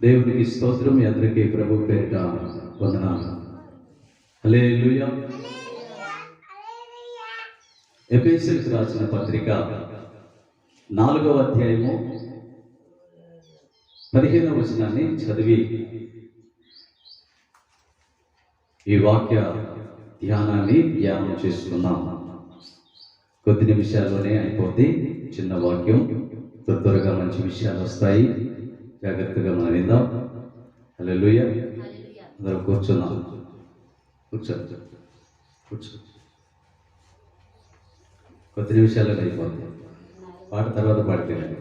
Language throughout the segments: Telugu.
దేవునికి స్తోత్రం. మీ అందరికీ ప్రభు పేరిట వందనాలు. హల్లెలూయా. ఎఫెసీయులకు రాసిన పత్రిక 4వ అధ్యాయము 15వ వచనాన్ని చదివి ఈ వాక్య ధ్యానాన్ని ధ్యానం చేసుకుందాం. కొద్ది నిమిషాల్లోనే అయిపోద్ది. చిన్న వాక్యం, త్వరగా మంచి విషయాలు వస్తాయి. జాగ్రత్తగా మనం విందాం. హల్లెలూయా. అందరూ కూర్చున్నాం. కూర్చోండి. కొద్ది నిమిషాల్లో అయిపోతుంది. పాట తర్వాత పాడిపోయాను.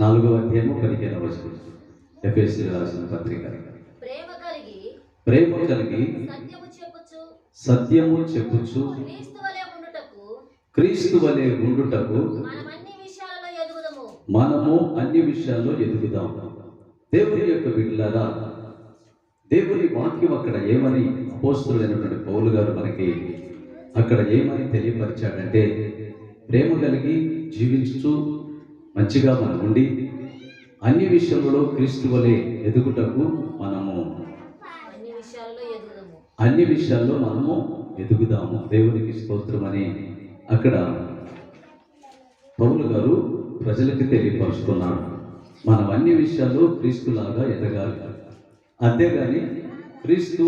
4వ అధ్యాయము 15వ వచనం. ఎఫెసీయులకు రాసిన పత్రిక. ప్రేమ కలిగి సత్యము చెప్పుచు క్రీస్తు వలె ఉండుటకు మనము అన్ని విషయాల్లో ఎదుగుదాం. దేవుని యొక్క బిడ్డలారా, దేవుని వాక్యం అక్కడ ఏమని అపోస్తలుడైనటువంటి పౌలు గారు మనకి అక్కడ ఏమని తెలియపరిచాడంటే, ప్రేమ కలిగి జీవించుచు మంచిగా మనం ఉండి అన్ని విషయంలో క్రీస్తు వలె ఎదుగుటకు మనము అన్ని విషయాల్లో మనము ఎదుగుదాము. దేవునికి స్తోత్రం అని అక్కడ పౌలు గారు ప్రజలకు తెలియపరుచుకున్నాడు. మనం అన్ని విషయాల్లో క్రీస్తులాగా ఎదగాలి. అంతేగాని క్రీస్తు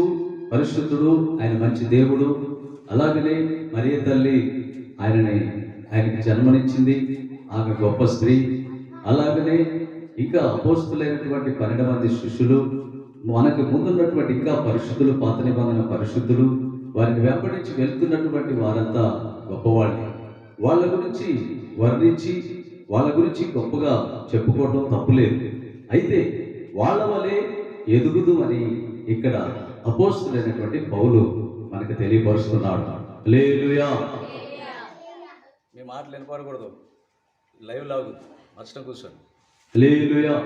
పరిశుద్ధుడు, ఆయన మంచి దేవుడు, అలాగనే మరియ తల్లి ఆయనకి జన్మనిచ్చింది, ఆమె గొప్ప స్త్రీ, అలాగనే ఇంకా అపోస్తులైనటువంటి 12 మంది శిష్యులు, మనకు ముందున్నటువంటి ఇంకా పరిశుద్ధులు, పాత నిబంధన పరిశుద్ధులు, వారిని వెంబడించి వెళ్తున్నటువంటి వారంతా గొప్పవాళ్ళు. వాళ్ళ గురించి వర్ణించి వాళ్ళ గురించి గొప్పగా చెప్పుకోవడం తప్పులేదు. అయితే వాళ్ళ వలె ఎదుగుదు అని ఇక్కడ అపోస్తలుడైనటువంటి పౌలు మనకు తెలియపరుస్తున్నాడు. హల్లెలూయా. మీ మాటలు వినపడకూడదు, లైవ్ లాగు నష్టం కూర్చొని. హల్లెలూయా.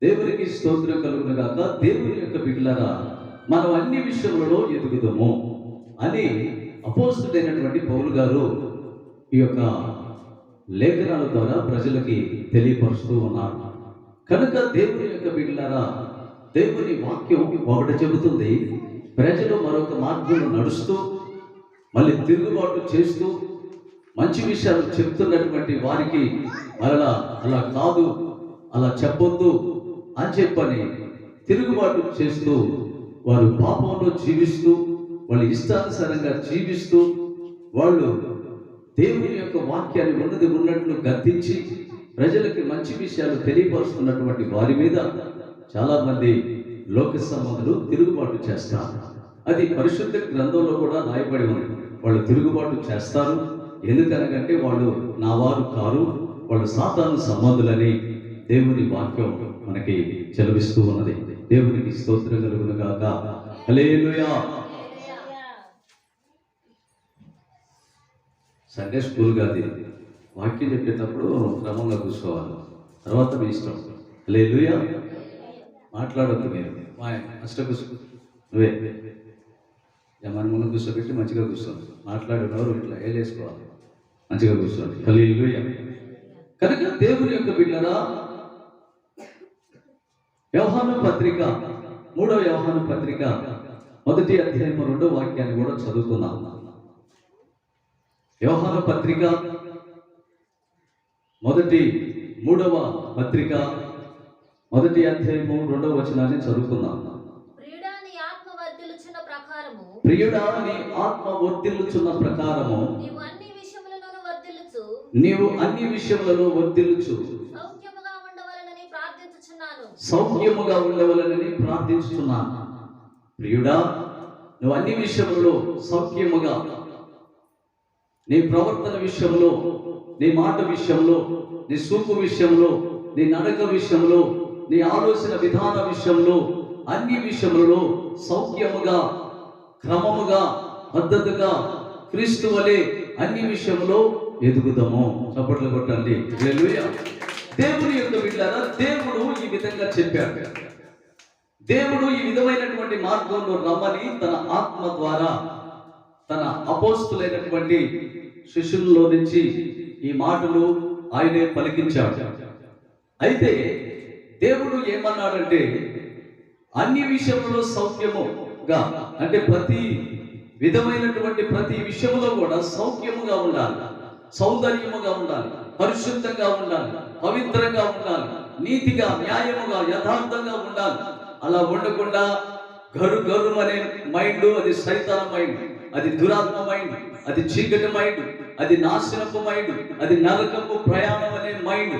దేవునికి స్తోత్రం కలుగును గాక. దేవుని యొక్క బిడ్డలారా, మనం అన్ని విషయములలో ఎదుగుదాము అని అపోస్తలుడైనటువంటి పౌలు గారు ఈ యొక్క లేఖనాల ద్వారా ప్రజలకి తెలియపరుస్తూ ఉన్నారు. కనుక దేవుని యొక్క బిడ్డలారా, దేవుని వాక్యం ఒకటి చెబుతుంది, ప్రజలు మరొక మార్గంలో నడుస్తూ మళ్ళీ తిరుగుబాటు చేస్తూ మంచి విషయాలు చెప్తున్నటువంటి వారికి మరలా అలా కాదు, అలా చెప్పొద్దు అని చెప్పని తిరుగుబాటు చేస్తూ వారు పాపంలో జీవిస్తూ వాళ్ళ ఇష్టానుసారంగా జీవిస్తూ వాళ్ళు దేవుని యొక్క వాక్యాన్ని ఉన్నది ఉన్నట్లు గద్దించి ప్రజలకి మంచి విషయాలు తెలియపరుస్తున్నటువంటి వారి మీద చాలా మంది లోక సంబంధులు తిరుగుబాటు చేస్తారు. అది పరిశుద్ధ గ్రంథంలో కూడా రాయబడి ఉంది. వాళ్ళు తిరుగుబాటు చేస్తారు. ఎందుకనగంటే వాళ్ళు నా వారు కారు, వాళ్ళు సాతాను సంబంధులని దేవుని వాక్యం మనకి చెలవిస్తూ ఉన్నది. దేవునికి స్తోత్రం కలుగును గాక. హల్లెలూయా. సండే స్కూల్ కాదు, వాక్యం చెప్పేటప్పుడు క్రమంగా కూర్చోవాలి, తర్వాత మీ ఇష్టం. హల్లెలూయా. మాట్లాడొద్దు మీరు, అష్ట కూర్చో, నువ్వే మన ముందు కూర్చోబెట్టి మంచిగా కూర్చోండి. మాట్లాడేవారు ఇట్లా వేసుకోవాలి, మంచిగా కూర్చోండి. హల్లెలూయా. కనుక దేవుని యొక్క బిడ్డలారా, యోహాను పత్రిక 3వ యోహాను పత్రిక 1వ అధ్యాయం 2వ వాక్యాన్ని కూడా చదువుకున్నాం. యోహాను పత్రిక 3వ పత్రిక 1వ అధ్యాయము 2వ వచనాన్ని చదువుకుందాం. ప్రియుడా, నీ ఆత్మ వర్ధిల్లుచున్న ప్రకారము నీవు అన్ని విషయములలో వర్ధిల్లుచు సౌఖ్యముగా ఉండవలనని ప్రార్థించుచున్నాను. ప్రియుడా, నువ్వు అన్ని విషయములలో సౌఖ్యముగా, నీ ప్రవర్తన విషయంలో, నీ మాట విషయంలో, నీ సూపు విషయంలో, నీ నడక విషయంలో, నీ ఆలోచన విధాన విషయంలో, అన్ని విషయములలో సౌఖ్యముగా, క్రమముగా, పద్ధతిగా క్రీస్తు వలె అన్ని విషయంలో ఎదుగుదాము. చప్పట్లు కొట్టండి. హల్లెలూయా. దేవుని యొక్క బిడ్డలారా, దేవుడు ఈ విధంగా చెప్పాడు. దేవుడు ఈ విధమైనటువంటి మార్గంలో రమ్మని తన ఆత్మ ద్వారా తన అపోస్తులైనటువంటి శిష్యుల్లో నుంచి ఈ మాటలు ఆయనే పలికించాడు. అయితే దేవుడు ఏమన్నాడంటే అన్ని విషయంలో సౌఖ్యముగా, అంటే ప్రతి విధమైనటువంటి ప్రతి విషయంలో కూడా సౌఖ్యముగా ఉండాలి, సౌందర్యముగా ఉండాలి, పరిశుద్ధంగా ఉండాలి, పవిత్రంగా ఉండాలి, నీతిగా, న్యాయముగా, యథార్థంగా ఉండాలి. అలా ఉండకుండా గరు గరు అనే మైండ్, అది సైతాన మైండ్, అది దురాత్మ మైండ్, అది చీకటి మైండ్, అది నాశనపు మైండ్, అది నరకపు ప్రయాణం అనే మైండ్.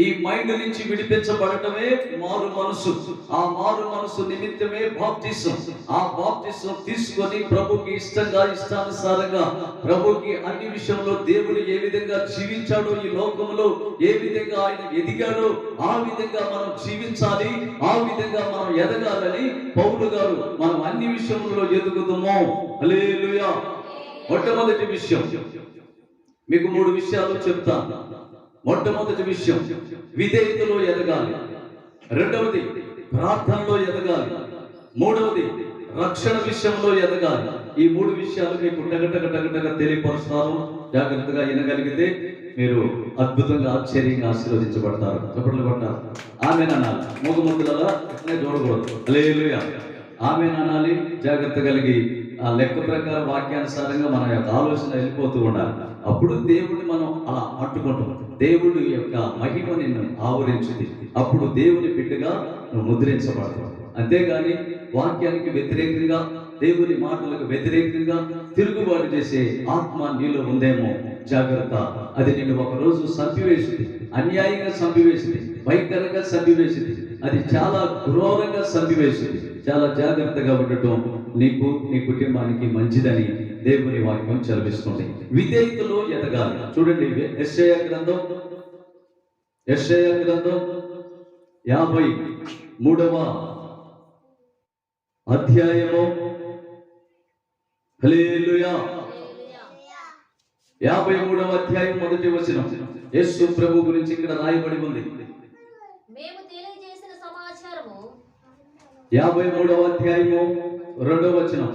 ఈ మైండ్ నుంచి విడిపించబడటమే మారు మనసు. ఆ మారు మనసు నిమిత్తమే బాప్తిసం. ఆ బాప్తిసం తీసుకొని ప్రభుకి ఇష్టంగా, ఇష్టానుసారంగా, ప్రభుకి అన్ని విషయంలో దేవుడు ఏ విధంగా జీవించాడో, ఈ లోకంలో ఏ విధంగా ఆయన ఎదిగాడో ఆ విధంగా మనం జీవించాలి, ఆ విధంగా మనం ఎదగాలని పౌలు గారు మనం అన్ని విషయంలో ఎదుగుతాము. హల్లెలూయా. మొట్టమొదటి విషయం మీకు 3 విషయాలు చెప్తాను. మొట్టమొదటి విషయం విధేయతలో ఎదగాలి, రెండవది ప్రార్థనలో ఎదగాలి, మూడవది రక్షణ విషయంలో ఎదగాలి. ఈ 3 విషయాలు మీకు టగటగ తెలియపరుస్తాను. జాగ్రత్తగా వినగలిగితే మీరు అద్భుతంగా, ఆశ్చర్యంగా ఆశీర్వదించబడతారు. చప్పట్లు కొట్టారు. ఆమేన్ అనాలి. మూగముద్దులలా ఎట్లనే చూడకూడదు. హల్లెలూయా. ఆమేన్ అనాలి. జాగ్రత్త కలిగి ఆ లెక్క ప్రకారం వాక్యానుసారంగా మన యొక్క ఆలోచన వెళ్ళిపోతూ ఉండాలి. అప్పుడు దేవుడిని మనం అలా పట్టుకుంటాం. దేవుడి యొక్క మహిమ నిన్ను ఆవరించింది. అప్పుడు దేవుని బిడ్డగా నువ్వు ముద్రించబడతావు. అంతేగాని వాక్యానికి వ్యతిరేకంగా, దేవుని మాటలకు వ్యతిరేకంగా తిరుగుబాటు చేసే ఆత్మ నీలో ఉందేమో జాగ్రత్త. అది నిన్ను ఒకరోజు సంపివేసింది, అన్యాయంగా సంపివేసింది, భయంకరంగా సంపివేసింది, అది చాలా క్రూరంగా సంపివేసింది. చాలా జాగ్రత్తగా ఉండటం నీకు, నీ కుటుంబానికి మంచిదని దేవుని వాక్యం చదివిస్తుంది. విధేయతలో ఎదగాలి. చూడండి, యెషయా గ్రంథం 53వ అధ్యాయము. హల్లెలూయా. 53వ అధ్యాయం 1వ వచనం. యేసు ప్రభు గురించి ఇక్కడ రాయబడి ఉంది. మేము తెలియజేసిన సమాచారము 53వ అధ్యాయము 2వ వచనం.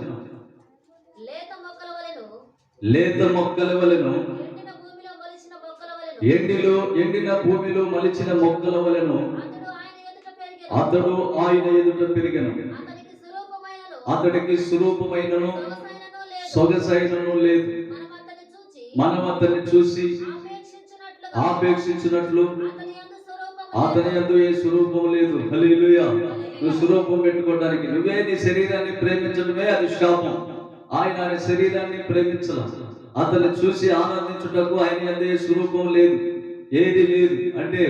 లేత మొక్కల వలెను, ఎండిన భూమిలో మొలిచిన మొక్కల వలెను అతడు ఆయన ఎదుట పెరిగెను. అతడికి స్వరూపమైనను సొగసైనను లేదు. మనం అతన్ని చూసి ఆపేక్షించినట్లు అతని యందు ఏ స్వరూపం లేదు. హల్లెలూయా. నువ్వు స్వరూపం పెట్టుకోవడానికి, నువ్వే నీ శరీరాన్ని ప్రేమించడమే అది శాపం. ఆయన ఆయన శరీరాన్ని ప్రేమించాల. అతన్ని చూసి ఆనందించుటకు ఆయన యందు ఏ స్వరూపం లేదు, ఏది లేదు. అంటే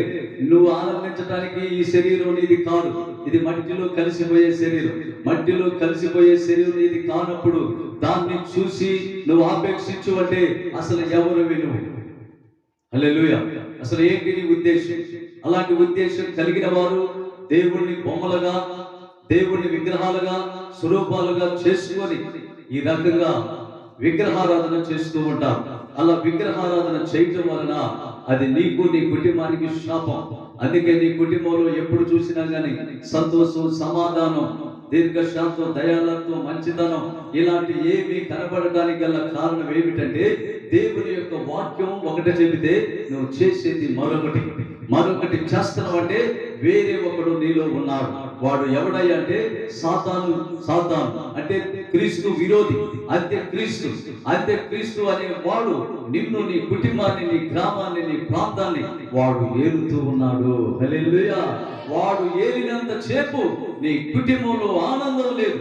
నువ్వు ఆనందించడానికి ఈ శరీరం నీది కాదు. ఇది మట్టిలో కలిసిపోయే శరీరం. మట్టిలో కలిసిపోయే శరీరం ఇది కానప్పుడు దాన్ని చూసి నువ్వు ఆపేక్షించు అంటే అసలు ఎవరు నువ్వు? హల్లెలూయా. అసలు ఏంటి నీ ఉద్దేశం? అలాంటి ఉద్దేశం కలిగిన వారు దేవుణ్ణి బొమ్మలుగా, దేవుణ్ణి విగ్రహాలుగా, స్వరూపాలుగా చేసుకొని ఈ రకంగా విగ్రహారాధన చేస్తూ ఉంటారు. అలా విగ్రహారాధన చేయటం వలన అది నీకు, నీ కుటుంబానికి శాపం. అందుకే నీ కుటుంబంలో ఎప్పుడు చూసినా గానీ సంతోషం, సమాధానం, దీర్ఘశాంతం, దయాళత్వం, మంచితనం ఇలాంటి ఏమీ కనబడడానికి గల కారణం ఏమిటంటే దేవుని యొక్క వాక్యం ఒకటి చెబితే నువ్వు చేసేది మరొకటి చేస్తున్నావు. అంటే వేరే ఒకడు నీలో ఉన్నాడు. వాడు ఎవడయ్యా అంటే సాతాను అంటే క్రీస్తు విరోధి, అంత్యక్రీస్తు అనే వాడు నిన్ను, నీ కుటుంబాన్ని, నీ గ్రామాన్ని, నీ ప్రాంతాన్ని వాడు ఏలుతూ ఉన్నాడు. హల్లెలూయా. వాడు ఏలినంత సేపు నీ కుటుంబంలో ఆనందం లేదు,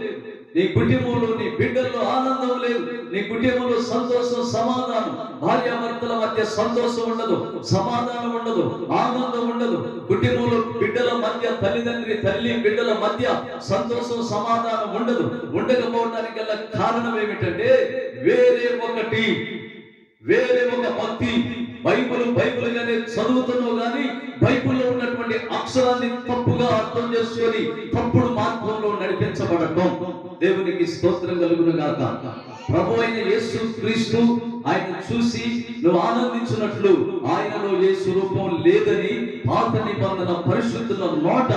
నీ కుటుంబంలో, నీ బిడ్డల్లో ఆనందం లేదు, నీ కుటుంబంలో సంతోషం, సమాధానం, భార్యాభర్తల మధ్య సంతోషం ఉండదు, సమాధానం ఉండదు, ఆనందం ఉండదు. కుటుంబంలో బిడ్డల మధ్య, తల్లి బిడ్డల మధ్య సంతోషం, సమాధానం ఉండదు. ఉండకపోవడానికి గల కారణం ఏమిటంటే వేరే ఒక భక్తి. బైబిల్ గానే చదువుతున్నావు కానీ బైబిల్లో ఉన్నటువంటి అక్షరాన్ని తప్పుగా అర్థం చేసుకొని తప్పుడు మార్గంలో నడిపించబడటం. దేవునికి స్తోత్రం కలుగును గాక. ప్రభు అయిన యేసు క్రీస్తు ఆయన చూసి నువ్వు ఆనందించినట్లు ఆయనలో ఏ స్వరూపం లేదని పాత నిబంధన పరిశుద్ధుల నోట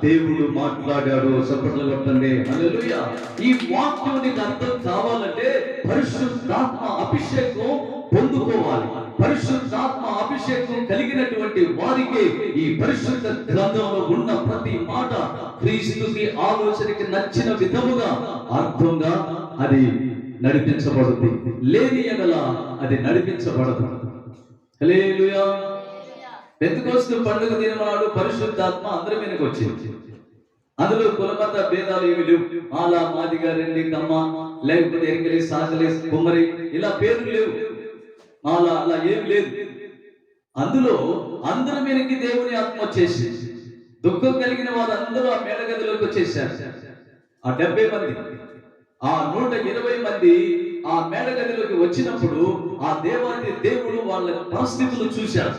దేవుడు మాట్లాడాడు. చప్పట్లు కొట్టండి. హల్లెలూయా. ఈ వాక్యం నీకు అర్థం కావాలంటే పరిశుద్ధాత్మ అభిషేకం పొందుకోవాలి. పరిశుద్ధాత్మ అభిషేకం కలిగినటువంటి వారికి ఈ పరిశుద్ధ గ్రంథంలో ఉన్న ప్రతి మాట క్రీస్తుకి ఆలోచనకి నచ్చిన విధముగా అర్థంగా అది నడిపించబడుతుంది. లేని ఎడల అది నడిపించబడదు. హల్లెలూయా. పెంతెకొస్తు పండుగ దిననాడు పరిశుద్ధాత్మ అందరి మీదకి వచ్చింది. అందులో కులమత భేదాలు ఏమి లేవు. మాలా, మాదిగా, రెడ్డి, కమ్మ, లేకపోతే ఎరికలి, సాగలి, కుమ్మరి ఇలా పేర్లు లేవు. మాలా అలా ఏమి లేదు. అందులో అందరి మీదకి దేవుని ఆత్మ వచ్చేసి దుఃఖం కలిగిన వారందరూ ఆ మేడగదిలోకి వచ్చేసారు. ఆ 70 మంది, ఆ 120 మంది ఆ మేడగదిలోకి వచ్చినప్పుడు ఆ దేవాది దేవుడు వాళ్ళ పరిస్థితులు చూశారు,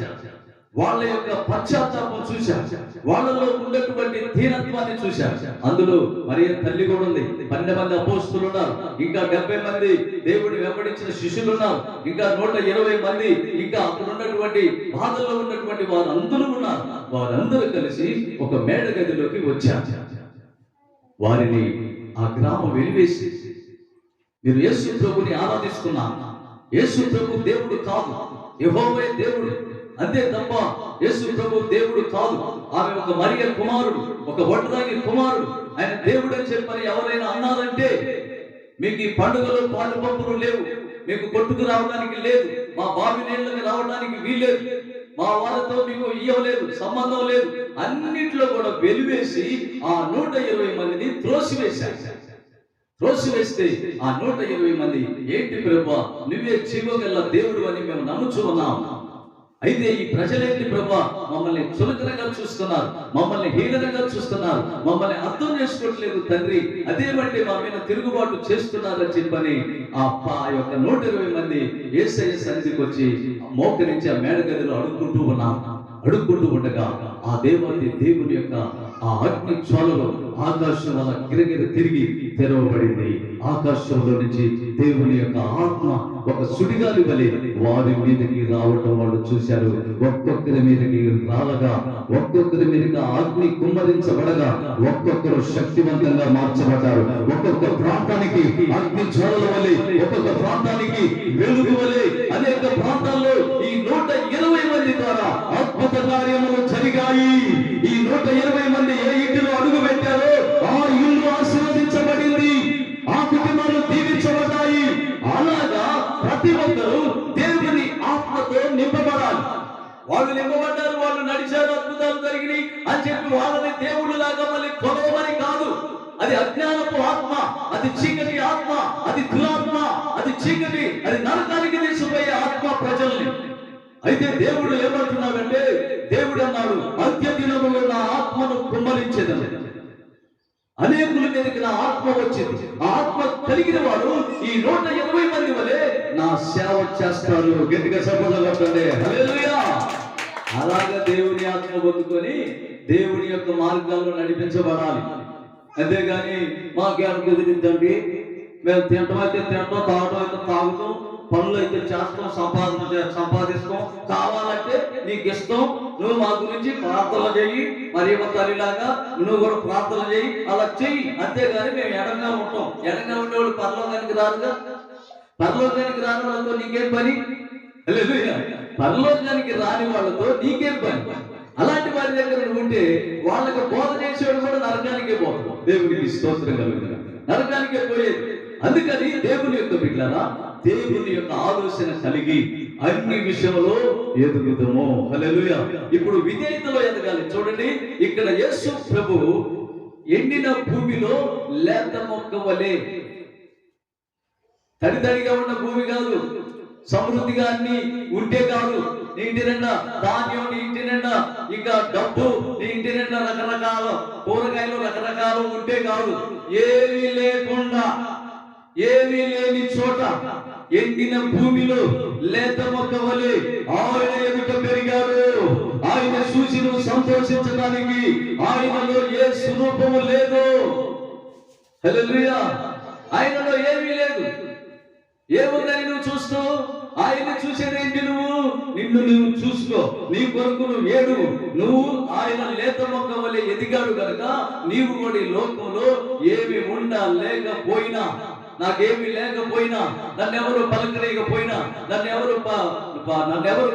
వాళ్ళ యొక్క పశ్చాత్తాపం చూశారు, వాళ్ళలో ఉన్నటువంటి దీనత్వాన్ని చూశారు. అందులో మరి తల్లి కూడా ఉంది. 12 మంది అపోస్తులు ఉన్నారు, ఇంకా 70 మంది దేవుడిని వెంబడించిన శిష్యులు ఉన్నారు, ఇంకా 120 మంది ఇంకా అక్కడ ఉన్నటువంటి బాధల్లో ఉన్నటువంటి వారందరూ ఉన్నారు. వారందరూ కలిసి ఒక మేడ గదిలోకి వచ్చారు. వారిని ఆ గ్రామం వెలివేసి, మీరు యేసు ప్రభుని ఆరాధిస్తున్నారు, యేసు ప్రభు దేవుడు కాదు, యెహోవా దేవుడు అంతే తప్ప యేసు ప్రభు దేవుడు కాదు. ఆమె ఒక మరియ కుమారుడు, ఒక వడ్రాగి కుమారుడు, ఆయన దేవుడు అని చెప్పని ఎవరైనా అన్నారంటే మీకు ఈ పండుగలో పాలు పంపులు లేవు, మీకు కొట్టుకు రావడానికి లేదు, మా బావి నీళ్ళకి రావడానికి వీల్లేదు, మా వాళ్ళతో మీకు ఇయ్యలేదు, సంబంధం లేదు, అన్నిట్లో కూడా వెలివేసి ఆ 120 మందిని త్రోసివేశారు. త్రోసివేస్తే ఆ 120 మంది, ఏంటి ప్రభువా, నువ్వే జీవగల దేవుడు అని మేము నమ్ముచూ ఉన్నాం, అయితే ఈ ప్రజలేంటి ప్రభువా, మమ్మల్ని చులకనగా చూస్తున్నారు, మమ్మల్ని హీనంగా చూస్తున్నారు, మమ్మల్ని అర్థం చేసుకోవట్లేదు తండ్రి, అదేమంటే మా మీద తిరుగుబాటు చేస్తున్నారని చెప్పని ఆ యొక్క 120 మంది యేసయ్య సన్నిధికి వచ్చి మోకరించి ఆ మేడగదిలో అడుక్కుంటూ ఉండగా ఆ దేవుని యొక్క ఆ అగ్ని జ్వాలలో ఆకాశం అలా గిరగిర తిరిగి తెరవబడింది. ఆకాశంలో నుంచి దేవుని యొక్క ఆత్మ ఒక సుడిగాలి వలె వారి మీదకి రావటం వాళ్ళు చూశారు. ఒక్కొక్కరి మీదకి రాలగా, ఒక్కొక్కరి మీదకి అగ్ని కుమ్మరించబడగా ఒక్కొక్కరు శక్తివంతంగా మార్చబడ్డారు. ఒక్కొక్క ప్రాంతానికి అగ్ని జ్వాలల వలె, ఒక్కొక్క ప్రాంతానికి వెలుగు వలె అనేక ప్రాంతాల్లో ఈ 120 మంది ద్వారా అద్భుత కార్యములు జరిగాయి. ఈ 120 మంది ఏ ఇంటిలో అడుగు పెట్టారో ఆ ఇల్లు ఆశీర్వదించబడింది, ఆ కుటుంబాలు దీవించబడ్డాయి. అలాగా ప్రతి ఒక్కరూ దేవుని ఆత్మతో నింపబడాలి. వాళ్ళు నింపబడ్డారు, వాళ్ళు నడిచారు, అద్భుతాలు జరిగినాయి అని చెప్పి వాళ్ళని దేవుడు లాగా మళ్ళీ కొలవమని కాదు. అది అజ్ఞానపు ఆత్మ, అది చీకటి ఆత్మ, అది దురాత్మ, అది చీకటి, అది నరకానికి తీసుకుపోయే ఆత్మ ప్రజల్ని. అయితే దేవుడు ఏమంటున్నాడంటే, దేవుడు అన్నాడు, అంత్య దినములో నా ఆత్మను కుమ్మరించేదని. అనేకుల మీదకి నా ఆత్మ వచ్చింది. ఆ ఆత్మ కలిగిన వాడు ఈ 120 మంది వలె నా సేవ చేస్తారు. గట్టిగా సపోర్ట్ కొట్టండి. హల్లెలూయా. అలాగా దేవుని ఆత్మ పొందుకొని దేవుని యొక్క మార్గాల్లో నడిపించబడాలి. అంతేగాని మాకేం కుదిరిద్దండి, మేము తింటమైతే తింటాం, తాగటం అయితే తాగుతాం, పనులు అయితే చేస్తాం, సంపాదిస్తాం, కావాలంటే నీకు ఇస్తాం, నువ్వు మా గురించి ప్రార్థన చెయ్యి, మరి తల్లిలాగా నువ్వు కూడా ప్రార్థన చెయ్యి, అలా చెయ్యి. అంతేగాని మేము ఎడంగా ఉంటాం. ఎడంగా ఉండేవాళ్ళు పరలోకానికి రారుగా. పరలోకానికి రాని వాళ్ళతో నీకేం పని? హల్లెలూయా. పరలోకానికి రాని వాళ్ళతో నీకేం పని? అలాంటి వారి దగ్గర ఉంటే వాళ్ళకి బోధ చేసేవాడు కూడా నరకానికే పోతాడు. దేవునికి స్తోత్రం కలుగుతుంది, నరకానికే పోయేది. అందుకని దేవుని యొక్క బిడ్డలారా, దేవుని యొక్క ఆలోచన కలిగి అన్ని విషయంలో ఎదుగుతాము. హల్లెలూయా. ఇప్పుడు విధేయతలో ఎదగాలి. చూడండి, ఇక్కడ యేసు ప్రభు ఎండిన భూమిలో లేత మొక్క వలె, తడితడిగా ఉన్న భూమి కాదు, సమృద్ధిగా అన్ని ఉంటే కాదు, నీ ఇంటి నిండా ధాన్యం, నీ ఇంటి నిండా ఇంకా డబ్బు, నీ ఇంటి నిండా రకరకాల కూరగాయలు రకరకాలు ఉంటే కాదు, ఏమీ లేకుండా, ఏమీ లేని చోట ఎండిన భూమిలో లేత మొక్క వలె ఆయన ఎదుట పెరిగాడు. ఆయన చూసి నువ్వు సంతోషించడానికి ఆయనలో ఏ స్వరూపము లేదు. హల్లెలూయా. ఆయనలో ఏమీ లేదు. ఏముందని నువ్వు చూస్తావు? ఆయన చూసేదేంటి? నిన్ను నువ్వు చూసుకో, నీ కొరకు నువ్వు ఏడు. నువ్వు ఆయన లేత మొక్క వలె ఎదిగాడు కనుక నీవు కూడా ఈ లోకంలో ఏమి ఉండా లేకపోయినా నాకేమీ లేకపోయినా, నన్నెవరు పలకలేకపోయినా, నన్నెవరు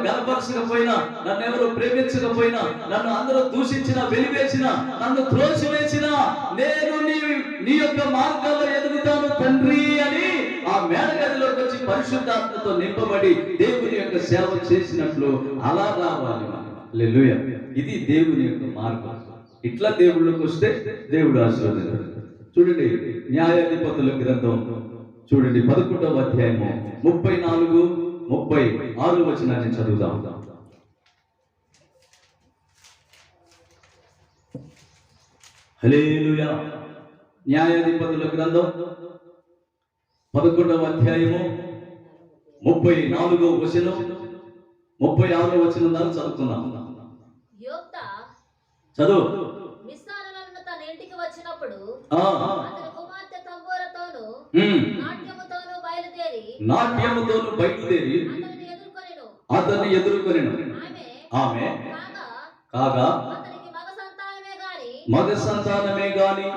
గనపరచకపోయినా, నన్నెవరు ప్రేమించకపోయినా, నన్ను అందరూ దూషించినా, వెలివేసినా, నన్ను త్రోసివేసినా, నేను నీ యొక్క మార్గాల్లో ఎదుగుతాను తండ్రి అని ఆ మేడగదిలోకి వచ్చి పరిశుద్ధాత్మతో నింపబడి దేవుని యొక్క సేవ చేసినట్లు అలా రావాలి. హల్లెలూయా. ఇది దేవుని యొక్క మార్గం. ఇట్లా దేవుళ్ళకి వస్తే దేవుడు ఆశీర్వదిస్తాడు. చూడండి, న్యాయాధిపతుల గ్రంథం చూడండి 11వ అధ్యాయము 34, 36 వచనాన్ని చదువుదాం. హల్లెలూయా. న్యాయాధిపతుల గ్రంథం 11వ అధ్యాయము 34వ వచనం 36వ వచనం దాకా చదువుతున్నాం. యోక్తా చదువు. మిస్సానులను తన ఇంటికి వచ్చినప్పుడు ఆ అతని కుమార్తె తంబూరతోను నాట్యముతోను బయలుదేరి అతన్ని ఎదుర్కొనెను. ఆమె కాగా మగ సంతానమే గాని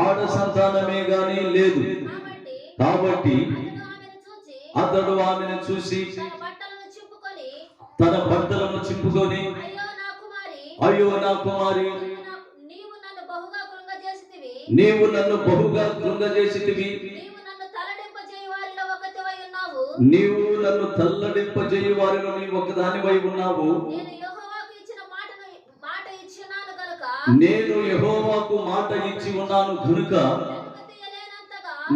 ఆడ సంతానమే గాని లేదు. కాబట్టి అతడు ఆమెను చూసి తన బట్టలను చింపుకొని, అయ్యో నా కుమారి, నీవు నన్ను బహుగా కృంగజేసితివి, నీవు నన్ను తల్లడింపజేయు వారిలో నీవు ఒకదానివై ఉన్నావు. నేను యెహోవాకు మాట ఇచ్చి ఉన్నాను గనుక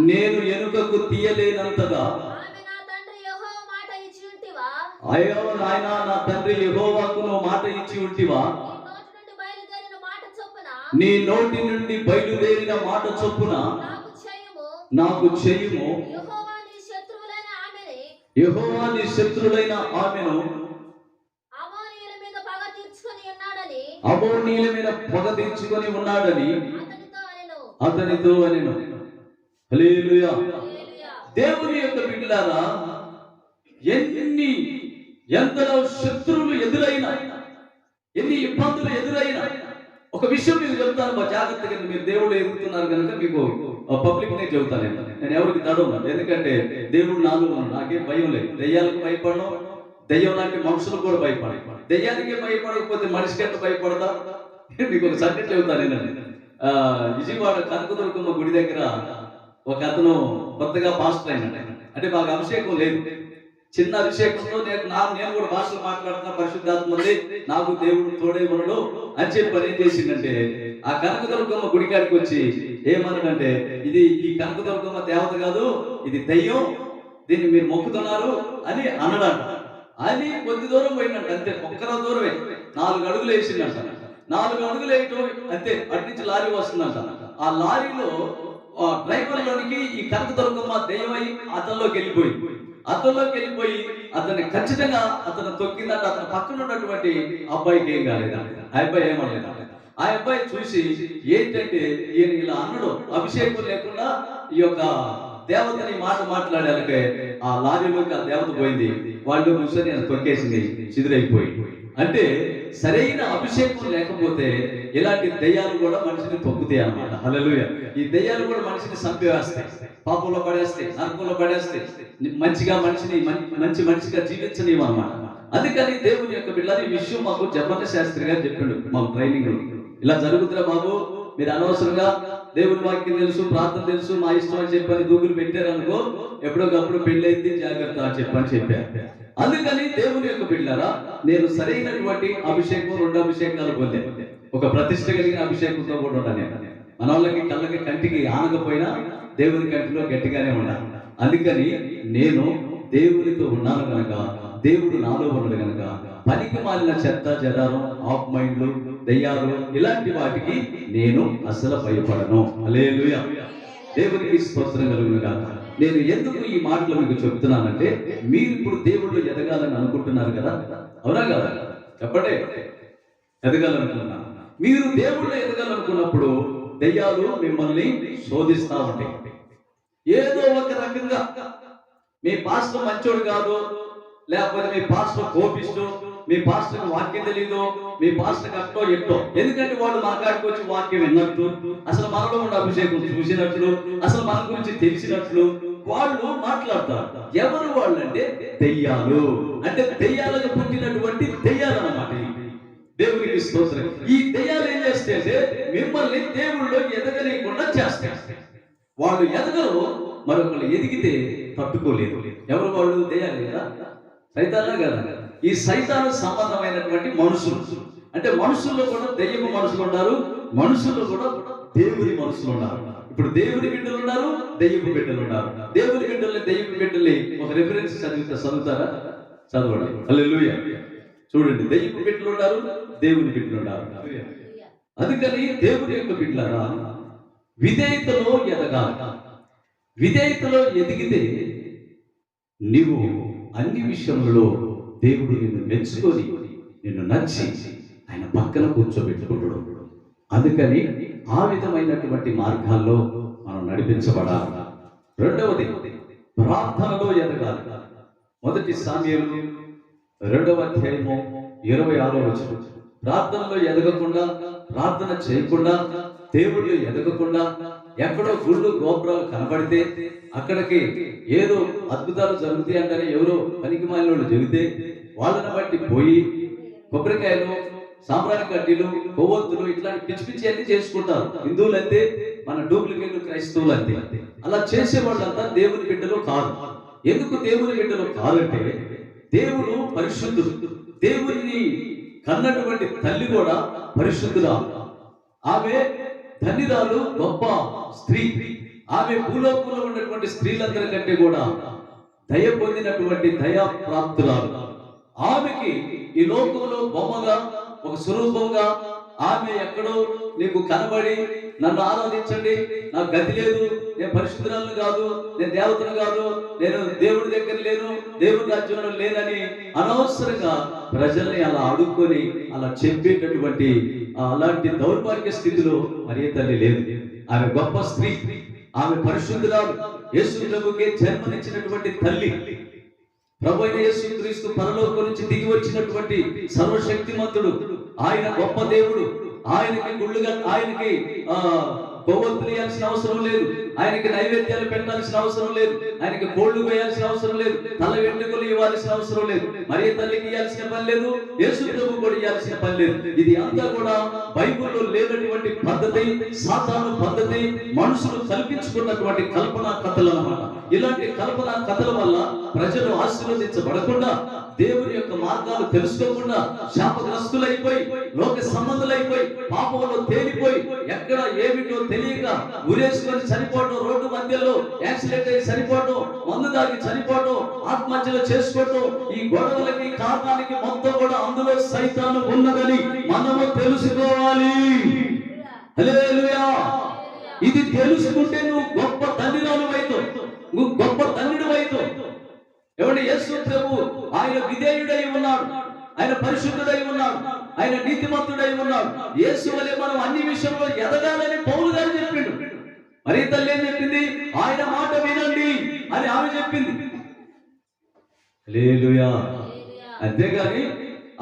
నేను ఎనుకకు తీయలేనంతగా, అయ్యో నాయనా నా తండ్రి యెహోవాకు నువ్వు మాట ఇచ్చి ఉంటివా, నీ నోటి నుండి బయలుదేరిన మాట చొప్పున నాకు చెయ్యుము. యెహోవా నీ శత్రులైన ఆమెను అమోనీయుల మీద పగ తీర్చుకొని ఉన్నాడని అతనితో అనెను. హల్లెలూయా. దేవుని యొక్క బిడ్డలారా, ఎంతలో శత్రువులు ఎదురైనా, ఎన్ని ఇబ్బందులు ఎదురైనా, ఒక విషయం మీకు చెప్తాను మా జాగ్రత్తగా. మీరు దేవుడు ఎదుగుతున్నారు కనుక మీకు పబ్లిక్ నే చెబుతాను. నేను ఎవరికి తడవను, ఎందుకంటే దేవుడు నాలో ఉన్నాడు. నాకేం భయం లేదు. దెయ్యాలకు భయపడను, దెయ్యం లాంటి మనుషులకు కూడా భయపడాలి. దెయ్యానికి భయపడకపోతే మనిషికి ఎంత భయపడతా? మీకు ఒక సంగతి చెబుతాను. నేను విజయవాడ కనకదుర్గమ్మ గుడి దగ్గర ఒక అతను కొత్తగా పాస్టర్ అయినాడు. అంటే మాకు అభిషేకం లేదు, చిన్న అభిషేకంతో నేను కూడా భాషలు మాట్లాడుతున్నా, పరిశుద్ధాత్మది నాకు దేవుడు తోడే ఉండడు అని చెప్పి పని ఏం చేసిందంటే, ఆ కనకదుర్గమ్మ గుడికాడికి వచ్చి ఏమన్నాడంటే, ఇది ఈ కనకదుర్గమ్మ దేవత కాదు, ఇది దయ్యం, దీన్ని మీరు మొక్కుతున్నారు అని అన్నాడంట. అని కొద్ది దూరం పోయినట్టు, అంతే ఒక్కర దూరమే 4 అడుగులు వేసిందంట. 4 అడుగులు వేయటం అంతే, అటు నుంచి లారీ వస్తుందంట. ఆ లారీలో డ్రైవర్లోనికి ఈ కనకదుర్గమ్మ దయ్యమై అతనిలోకి వెళ్ళిపోయి అతన్ని ఖచ్చితంగా అతను తొక్కిందంట. అతని పక్కన ఉన్నటువంటి అబ్బాయికి ఏం కాలేదంట. ఆ అబ్బాయి ఏమనలేదంట. ఆ అబ్బాయి చూసి ఏంటంటే, ఈయన ఇలా అన్నడు, అభిషేకం లేకుండా ఈ యొక్క దేవతని మాట మాట్లాడాలకే ఆ లారీలోకి ఆ దేవత పోయింది, వాళ్ళు కూర్చొని తొక్కేసింది, చిదురైపోయింది. అంటే సరైన అభిషేకం లేకపోతే ఇలాంటి దయ్యాలు కూడా మనిషిని తొక్కుతాయి అన్నమాట. హల్లెలూయా. ఈ దయ్యాలు కూడా మనిషిని చంపేస్తాయి, పాపంలో పడేస్తాయి, నరకంలో పడేస్తాయి, మంచిగా మనిషిగా జీవించనివ్వు అన్నమాట. అందుకని దేవుని యొక్క బిడ్డలు ఈ విషయం మాకు జపన్న శాస్త్రి గారు చెప్పిండు మాకు ట్రైనింగ్. ఇలా జరుగుతున్నా బాబు, మీరు అనవసరంగా దేవుని వాక్యం తెలుసు, ప్రార్థన తెలుసు, మా ఇష్టం అని చెప్పని దూకులు పెట్టారనుకో, ఎప్పుడోకప్పుడు పెళ్ళైంది, జాగ్రత్త అని చెప్పారు. అందుకని దేవుని యొక్క బిడ్డలారా, నేను సరైనటువంటి అభిషేకం, 2 అభిషేకాలు పొందాను. ఒక ప్రతిష్ట కలిగిన అభిషేకంతో కూడా ఉన్నాను. మన వాళ్ళకి కళ్ళకి కంటికి ఆనకపోయినా దేవుని కంటిలో గట్టిగానే ఉన్నాను. అందుకని నేను దేవునితో ఉన్నాను కనుక, దేవుడు నాలో ఉన్నాడు కనుక, పనికి మాలిన చెత్త చెదారం, ఆఫ్ మైండ్లు, దయ్యాలు, ఇలాంటి వాటికి నేను అసలు భయపడను. హల్లెలూయా. దేవునికి స్తోత్రం కలుగును గాక. నేను ఎందుకు ఈ మాటలు మీకు చెప్తున్నానంటే, మీరు ఇప్పుడు దేవుళ్ళు ఎదగాలని అనుకుంటున్నారు కదా, అవునా కదా? చెప్పండి, ఎదగాలనుకున్నా. మీరు దేవుళ్ళు ఎదగాలనుకున్నప్పుడు దయ్యాలు మిమ్మల్ని శోధిస్తా ఉంటాయి. ఏదో ఒక రకంగా మీ పాస్టర్ మంచోడు కాదు, లేకపోతే మీ పాస్టర్ కోపిస్తూ, మీ పాస్టర్కి వాక్యం తెలియదు, మీ పాస్టర్కి అట్టో ఎట్టో. ఎందుకంటే వాళ్ళు మా కాడికి వచ్చి వాక్యం విన్నట్టు, అసలు మనలో ఉన్న అభిషేకం చూసినట్లు, అసలు మన గురించి తెలిసినట్లు వాళ్ళు మాట్లాడతారు. ఎవరు వాళ్ళు అంటే దెయ్యాలు. అంటే దెయ్యాలకు పుట్టినటువంటి దెయ్యాలు అన్నమాట. దేవునికి స్తోత్రం. ఈ దెయ్యాలు ఏం చేస్తాయంటే మిమ్మల్ని దేవుళ్ళు ఎదగలేకుండా చేస్తాయి. వాళ్ళు ఎదగరు, మరొకరు ఎదిగితే తట్టుకోలేదు. ఎవరు వాళ్ళు? దెయ్యాలు కదా, సైతానా కదా. ఈ సైతాను సంబంధమైనటువంటి మనుషులు. అంటే మనుషుల్లో కూడా దెయ్యపు మనుషులు ఉన్నారు, మనుషుల్లో కూడా దేవుని మనుషులు ఉన్నారు. ఇప్పుడు దేవుని బిడ్డలు ఉన్నారు, దెయ్యపు బిడ్డలు ఉన్నారు. దేవుని బిడ్డల్ని దెయ్యపు బిడ్డల్ని ఒక రిఫరెన్స్ చదువుతారా? చదవండి. హల్లెలూయా. చూడండి, దెయ్యపు బిడ్డలు ఉన్నారు, దేవుని బిడ్డలు ఉన్నారు. అందుకని దేవుని యొక్క బిడ్డలారా, విధేయతలో ఎదగాలి. విధేయతలో ఎదిగితే నీవు అన్ని విషయంలో దేవుడు నిన్ను మెచ్చుకొని, నిన్ను నచ్చి ఆయన పక్కన కూర్చోబెట్టుకుంటాడు. అందుకని ఆ విధమైనటువంటి మార్గాల్లో మనం నడిపించబడాలి. రెండవది, ప్రార్థనలో ఎదగాలి. మొదటి సామ్యూయేలు 2వ అధ్యాయము 26వ వచనం. ప్రార్థనలో ఎదగకుండా, ప్రార్థన చేయకుండా, దేవుళ్ళు ఎదగకుండా, ఎక్కడో గుళ్ళు గోపురాలు కనబడితే అక్కడికి ఏదో అద్భుతాలు జరుగుతాయి అంటే ఎవరో పనికిమాలిన వాళ్ళు జరిగితే వాళ్ళని బట్టి పోయి కొబ్బరికాయలు, సాంబ్రాణి కడ్డీలు, కొవ్వొత్తులు ఇట్లాంటి పిచ్చి పిచ్చి అన్ని చేసుకుంటారు. హిందువులు అంతే, మన డూప్లికేట్ క్రైస్తవులు అంతే. అలా చేసే వాళ్ళంతా దేవుని బిడ్డలు కాదు. ఎందుకు దేవుని బిడ్డలు కాదంటే దేవుడు పరిశుద్ధుడు. దేవుని కన్నటువంటి తల్లి కూడా పరిశుద్ధురాలు. ఆమె ధన్యురాలు, గొప్ప స్త్రీ. ఆమె భూలోకంలో ఉన్నటువంటి స్త్రీలందరికంటే కూడా దయ పొందినటువంటి దయా ప్రాప్తురాలు. ఆమెకి ఈ లోకంలో బొమ్మగా, ఒక స్వరూపంగా ఆమె ఎక్కడో నీకు కనబడి నన్ను ఆరాధించండి, నాకు గతి లేదు, నేను పరిశుద్ధురాలను కాదు, నేను దేవతను కాదు, నేను దేవుడి దగ్గర లేను, దేవుడి రాజ్యంలో లేనని అనవసరంగా ప్రజల్ని అలా అడుక్కొని అలా చెప్పేటటువంటి అలాంటి దౌర్భాగ్య స్థితిలో మరియ తల్లి లేదు. ఆమె గొప్ప స్త్రీ, ఆమె పరిశుద్ధురాలు, యేసు ప్రభుకే జన్మనిచ్చినటువంటి తల్లి. ప్రభు అయిన యేసుక్రీస్తు పరలోకం నుంచి దిగి వచ్చినటువంటి సర్వశక్తిమంతుడు. ఆయన గొప్ప దేవుడు. ఆయనకి గుళ్ళుగా, ఆయనకి కొవ్వొత్తులు వేయాల్సిన అవసరం లేదు, ఆయనకి నైవేద్యాలు పెట్టాల్సిన అవసరం లేదు, ఆయనకి కోళ్లు వేయాల్సిన అవసరం లేదు, తల వెంట్రుకలు ఇవ్వాల్సిన అవసరం లేదు, మరియ తల్లికి ఇవ్వాల్సిన పని లేదు, యేసు ప్రభు కూడా ఇవ్వాల్సిన పని లేదు. ఇది అంతా కూడా బైబిల్లో లేనటువంటి పద్ధతి, సాతాను పద్ధతి, మనుషులు కల్పించుకున్నటువంటి కల్పనా కథలు అన్నమాట. ఇలాంటి కల్పనా కథల వల్ల ప్రజలు ఆశీర్వదించబడకుండా, దేవుని యొక్క మార్గాలు తెలుసుకోకుండా శాపగ్రస్తులైపోయి, లోక సంబంధులైపోయి, పాపంలో తేలిపోయి, ఎక్కడ ఏమిటో తెలియక ఉరేసుకొని చనిపోవడం, రోడ్డు మధ్యలో యాక్సిడెంట్ అయ్యి చనిపోవడం, మందు దాగి చనిపోవడం, ఆత్మహత్యలు చేసుకోవడం, ఈ గొడవలకి కారణానికి మొత్తం కూడా అందులో సైతాను ఉన్నదని మనము తెలుసుకోవాలి. హల్లెలూయా. ఇది తెలుసుకుంటే నువ్వు గొప్ప తండ్రిరాలు అవుతావు, నువ్వు గొప్ప తండ్రుడు అవుతావు. ఎవడు? యేసు ప్రభు ఆయన విధేయుడై ఉన్నాడు, ఆయన పరిశుద్ధుడై ఉన్నాడు, ఆయన నీతిమంతుడై ఉన్నాడు. యేసు వలె మనం అన్ని విషయంలో ఎదగాలని పౌలు గారు చెప్పిండు. మరి తల్లి ఏం చెప్పింది? ఆయన మాట వినండి అని ఆమె చెప్పింది. హల్లెలూయా. అంతేగాని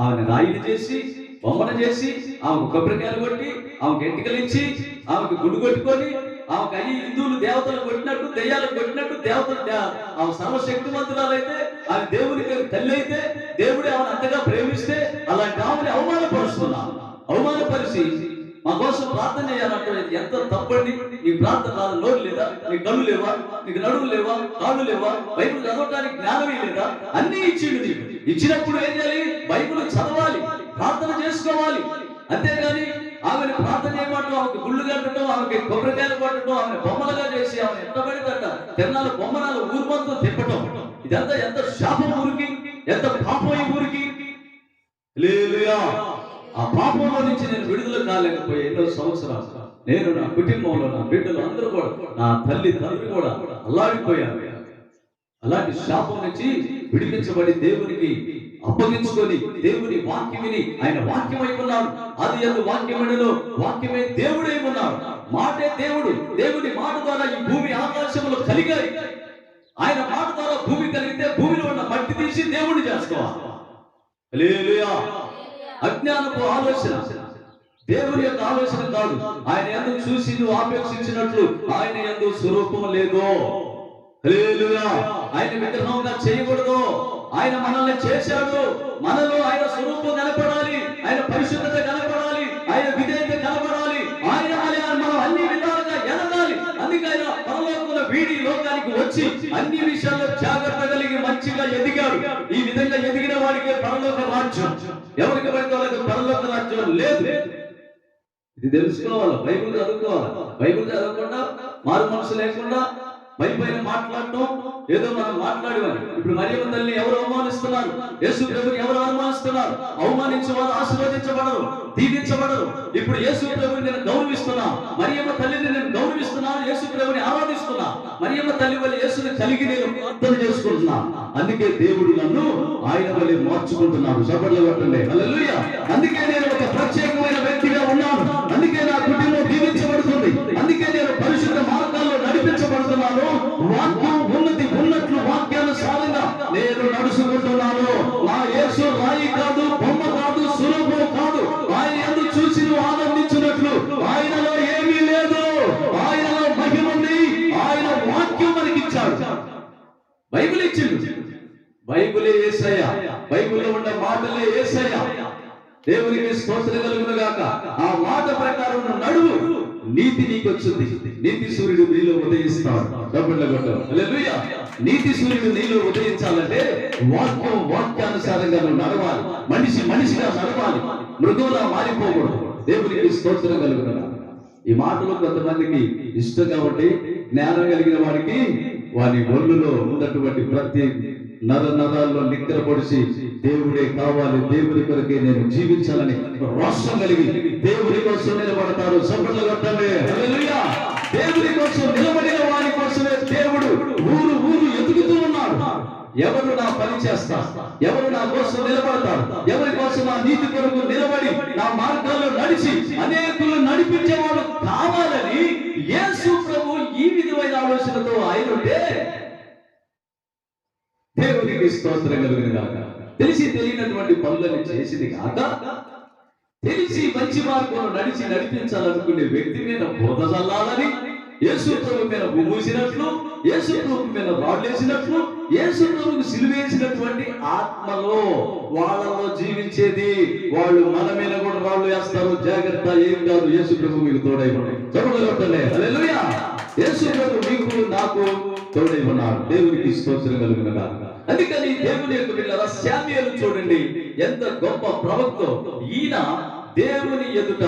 ఆమెను రాయిని చేసి, బొమ్మను చేసి, ఆమెకు కొబ్బరికాయలు కొట్టి, ఆమెకు ఎంటికలు ఇచ్చి, ఆమెకు గుడి కొట్టుకొని, ఆమెకు అయ్యి హిందువులు దేవతలు కొట్టినట్టు, దెయ్యాలు కొట్టినట్టు, దేవతలు ఆమె సర్వశక్తిమంతురాలైతే, ఆమె దేవునికి తల్లి అయితే, దేవుడే ఆమెను అంతగా ప్రేమిస్తే అలాంటి ఆమెను అవమానపరుస్తున్నా. అవమానపరిచి మా కోసం ప్రార్థన చేయాలంటే ఎంత తప్పండి. నీ ప్రార్థన నోరు లేదా, నీ కళ్ళు లేవా, నీకు నడువు లేవా, కాళ్ళు లేవా, బైబిల్ చదవడానికి జ్ఞానమే లేదా? అన్ని ఇచ్చిండు నీకు. ఇచ్చినప్పుడు ఏం చేయాలి? బైబిల్ చదవాలి, ప్రార్థన చేసుకోవాలి. అంతేగాని ఆమెను ప్రార్థన చేయమంటూ, ఆమెకు గుళ్ళు కట్టడం, ఆమెకి కొబ్బరికాయలు కొట్టడం, ఆమెను బొమ్మలుగా చేసి, ఆమెను ఎట్టబడితట తిరణాలు బొమ్మనాలు ఊరు మొత్తం తిప్పటం, ఇదంతా ఎంత శాపం ఊరికి, ఎంత పాపం ఈ ఊరికి. హల్లెలూయా. ఆ పాపంలో నుంచి నేను విడుదల కాలేకపోయే ఎన్నో సంవత్సరాలు నేను, నా కుటుంబంలో నా బిడ్డలు అందరూ కూడా, నా తల్లి తండ్రి కూడా అల్లాడిపోయాను. అలాంటి శాపం నుంచి విడిపించబడి దేవునికి అప్పగించుకొని దేవుని వాక్యం విని ఆయన వాక్యమై ఉన్నాడు. అది ఎందు వాక్యములో వాక్యమే దేవుడై ఉన్నాడు. మాటే దేవుడు. దేవుని మాట ద్వారా ఈ భూమి ఆకాశములు కలిగాయి. ఆయన మాట ద్వారా భూమి కలిగితే భూమిలో ఉన్న మట్టి తీసి దేవుడిని చేసుకోవాలి. హల్లెలూయా. హల్లెలూయా. అజ్ఞానపు ఆలోచన దేవుని యొక్క ఆలోచన కాదు. ఆయన యందు చూసి నువ్వు ఆపేక్షించినట్లు ఆయన యందు స్వరూపం లేదు. హల్లెలూయా. ఆయన విగ్రహంగా చేయకూడదు. ఆయన మనల్ని చేశాడు. మనలో ఆయన స్వరూపం కనపడాలి, ఆయన పరిశుద్ధత కనపడాలి, ఆయన విధేయత కనపడాలి, ఆయన వలె మనం అన్ని విధాలుగా ఎదగాలి. అందుకే ఆయన పరలోకంలో వీడి లోకానికి వచ్చి అన్ని విషయాల్లో జాగ్రత్త కలిగి మంచిగా ఎదిగాడు. ఈ విధంగా ఎదిగిన వాడికి పరలోక రాజ్యం, ఎవరికి పడితే వాళ్ళకి పరలోక రాజ్యం లేదు. ఇది తెలుసుకోవాలి. బైబిల్ చదువుకోవాలి. బైబిల్ చదవకుండా మారు మనసు లేకుండా పైన మాట్లాడటం ఏదో మనం మాట్లాడేవారు. ఇప్పుడు మరియమ్మ తల్లిని ఎవరు అవమానిస్తున్నారు? యేసు ప్రభుని ఎవరు అవమానిస్తున్నారు? అవమానించే వారు ఆశీర్వదించబడరు, దీవించబడరు. ఇప్పుడు యేసు ప్రభుని నేను గౌరవిస్తున్నా, మరియమ్మ తల్లిని నేను గౌరవిస్తున్నాను, యేసు ప్రభుని ఆరాధిస్తున్నా. మరియమ్మ తల్లి వల్ల యేసుని కలిగి నేను ప్రార్థన చేసుకుంటున్నా. అందుకే దేవుడు నన్ను ఆయన వల్ల మార్చుకుంటున్నాడు. చప్పట్లు కొట్టండి. హల్లెలూయా. అందుకే నేను ఒక ప్రత్యేకమైన వ్యక్తిగా ఉన్నాను. అందుకే నా కుటుంబం దీవించబడుతుంది. అందుకే నేను పరిశుద్ధ మార్గాల్లో నడిపించబడుతున్నాను. వాక్యం ఉన్నది ఉన్నట్లు వాక్యానుసారంగా నేను నడుచుకుంటున్నాను. నా యేసు రాయి కాదు, బొమ్మ కాదు, సులభం కాదు. ఆయన యందు చూసి నువ్వు ఆనందించినట్లు ఆయనలో ఏమీ లేదు. ఆయనలో మహిమ ఉంది. ఆయన వాక్యం మనకి ఇచ్చాడు. బైబిల్ ఇచ్చిండు. బైబిలే యేసయ్య. బైబిల్లో ఉన్న మాటలే యేసయ్య. దేవునికి స్తోత్రం కలుగును గాక. ఆ మాట ప్రకారం నడువు, నీతి నీకు వచ్చింది. నీతి సూర్యుడు నీలో ఉదయిస్తాడు. హల్లెలూయా. నీతి సూర్యుడు నీలో ఉదయించాలంటే వాక్యానుసారంగా నువ్వు నడవాలి. మనిషిగా నడవాలి. మృగంలా మారిపోకూడదు. దేవునికి స్తోత్రం కలుగును గాక. ఈ మాటలు కొంతమందికి ఇష్టం కాబట్టి జ్ఞానం కలిగిన వాడికి వారి ఒళ్ళులో ఉన్నటువంటి ప్రతి నరాల్లో నిద్ర పొడిచి దేవుడే కావాలి, దేవుడి కొరకే నేను జీవించాలని రోషం కలిగి దేవుడి కోసం నిలబడతారు. చప్పట్లు కొట్టండి. హల్లెలూయా. దేవుడి కోసం నిలబడిన వారి కోసమే దేవుడు ఊరు ఎదుగుతూ ఉన్నాడు. ఎవరు నా పని చేస్తారు, ఎవరు నా కోసం నిలబడతారు, ఎవరి కోసం నా నీతి కొరకు నిలబడి నా మార్గాల్లో నడిచి అనేకులు నడిపించేవాడు కావాలని యేసు ప్రభు ఈ విధమైన ఆలోచనతో ఆయన ఉంటే దేవునికి స్తోత్రం కలుగును గాక. తెలిసి తెలియనటువంటి పనులను చేసింది కాక తెలిసి మంచి మార్గంలో నడిపించాలనుకునే వ్యక్తి మీద బోధ చల్లాలని యేసు ప్రభు మీద మూసినట్లు, యేసు ప్రభు మీద రాళ్ళేసినట్లు, యేసు ప్రభుకు సిలువేసినటువంటి ఆత్మలో వాళ్ళలో జీవించేది. వాళ్ళు మన మీద కూడా రాళ్ళు వేస్తారు. జాగ్రత్త, ఏం కాదు, యేసు ప్రభు మీకు తోడై ఉన్నాడు. చప్పట్లు కొట్టండి. హల్లెలూయా. యేసు ప్రభు మీకు నాకు తోడై ఉన్నాడు. దేవునికి స్తోత్రం కలుగును గాక. అందుకని దేవుని యొక్క బిడ్డలారా, శామ్యూయేలు చూడండి ఎంత గొప్ప ప్రవక్త. ఈయన దేవుని ఎదుట